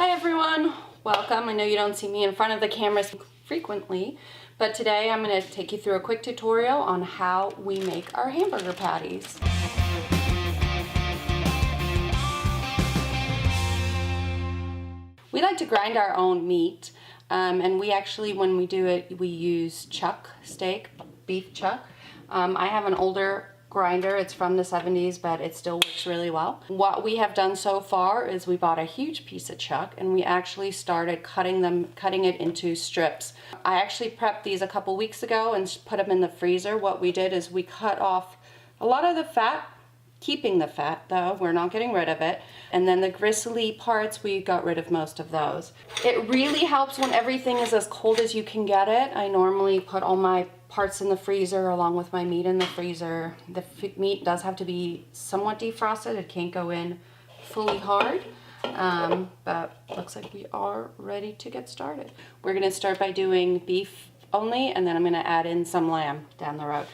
Hi everyone, welcome. I know you don't see me in front of the cameras frequently, but today I'm going to take you through a quick tutorial on how we make our hamburger patties. We like to grind our own meat, and we actually, when we do it, we use chuck steak, beef chuck. I have an older grinder. It's from the 70s, but it still works really well. What we have done so far is we bought a huge piece of chuck and we actually started cutting it into strips. I actually prepped these a couple weeks ago and put them in the freezer. What we did is we cut off a lot of the fat, keeping the fat though, we're not getting rid of it. And then the gristly parts, we got rid of most of those. It really helps when everything is as cold as you can get it. I normally put all my parts in the freezer along with my meat in the freezer. The meat does have to be somewhat defrosted. It can't go in fully hard. But looks like we are ready to get started. We're gonna start by doing beef only, and then I'm gonna add in some lamb down the road.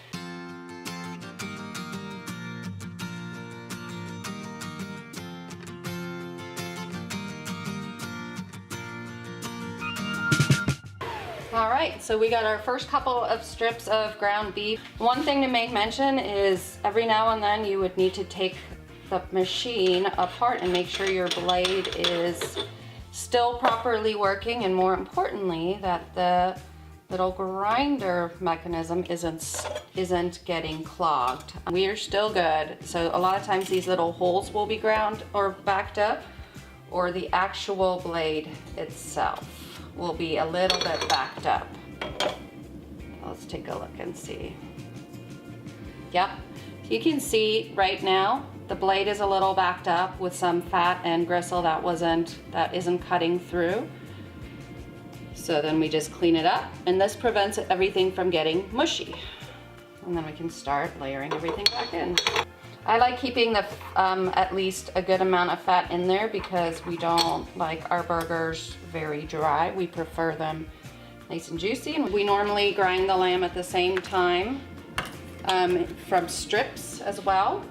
All right, so we got our first couple of strips of ground beef. One thing to make mention is every now and then you would need to take the machine apart and make sure your blade is still properly working, and more importantly, that the little grinder mechanism isn't getting clogged. We are still good. So a lot of times these little holes will be ground or backed up, or the actual blade itself will be a little bit backed up. Let's take a look and see. Yep, you can see right now the blade is a little backed up with some fat and gristle that isn't cutting through. So then we just clean it up, and this prevents everything from getting mushy. And then we can start layering everything back in. I like keeping the at least a good amount of fat in there because we don't like our burgers very dry. We prefer them nice and juicy. And we normally grind the lamb at the same time from strips as well.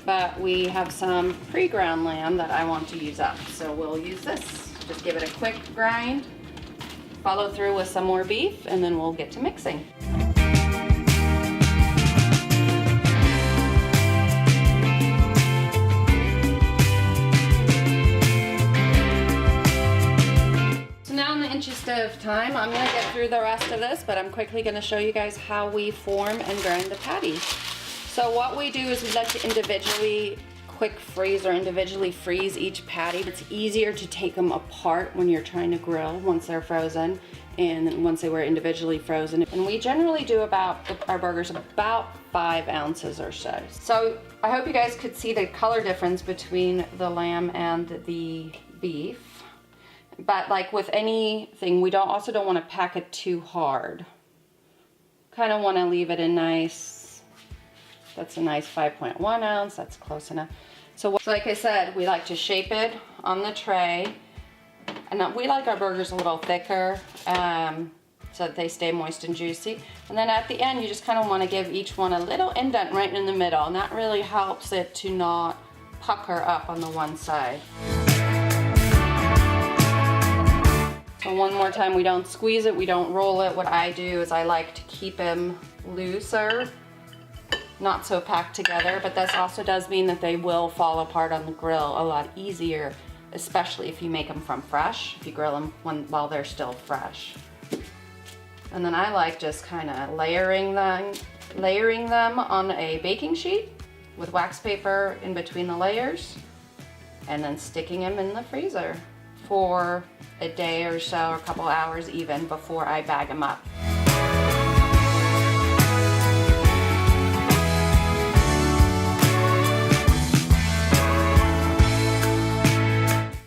But we have some pre-ground lamb that I want to use up. So we'll use this. Just give it a quick grind, follow through with some more beef, and then we'll get to mixing. Interest of time, I'm going to get through the rest of this, but I'm quickly going to show you guys how we form and grind the patties. So what we do is we like to individually freeze each patty. It's easier to take them apart when you're trying to grill once they're frozen and once they were individually frozen. And we generally do our burgers about 5 ounces or so. So I hope you guys could see the color difference between the lamb and the beef. But like with anything, we also don't want to pack it too hard. Kind of want to leave it a nice, that's a nice 5.1 ounce, that's close enough. So like I said, we like to shape it on the tray. And we like our burgers a little thicker so that they stay moist and juicy. And then at the end, you just kind of want to give each one a little indent right in the middle. And that really helps it to not pucker up on the one side. So one more time, we don't squeeze it, we don't roll it. What I do is I like to keep them looser, not so packed together, but this also does mean that they will fall apart on the grill a lot easier, especially if you make them from fresh, if you grill them while they're still fresh. And then I like just kind of layering them on a baking sheet with wax paper in between the layers, and then sticking them in the freezer for a day or so, or a couple hours even, before I bag them up.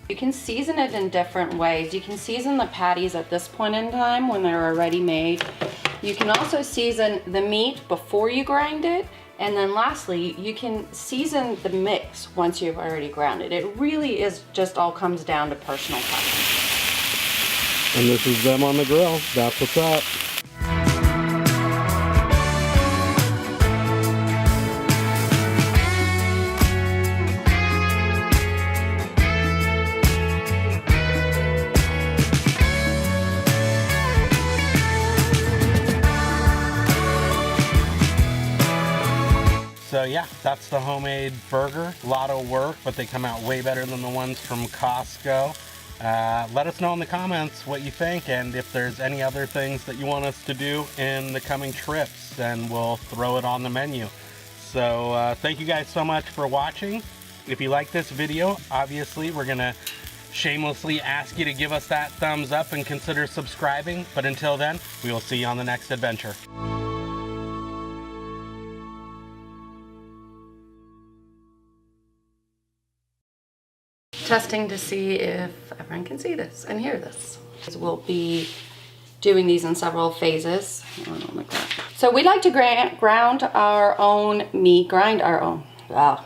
You can season it in different ways. You can season the patties at this point in time when they're already made. You can also season the meat before you grind it. And then lastly, you can season the mix once you've already ground it. It really is just all comes down to personal preference. And this is them on the grill. That's what's up. So yeah, that's the homemade burger. A lot of work, but they come out way better than the ones from Costco. Let us know in the comments what you think, and if there's any other things that you want us to do in the coming trips, then we'll throw it on the menu. So thank you guys so much for watching. If you like this video, obviously we're gonna shamelessly ask you to give us that thumbs up and consider subscribing. But until then, we will see you on the next adventure. Testing to see if everyone can see this and hear this. We'll be doing these in several phases. Oh, like that. So we like to grind our own meat, wow.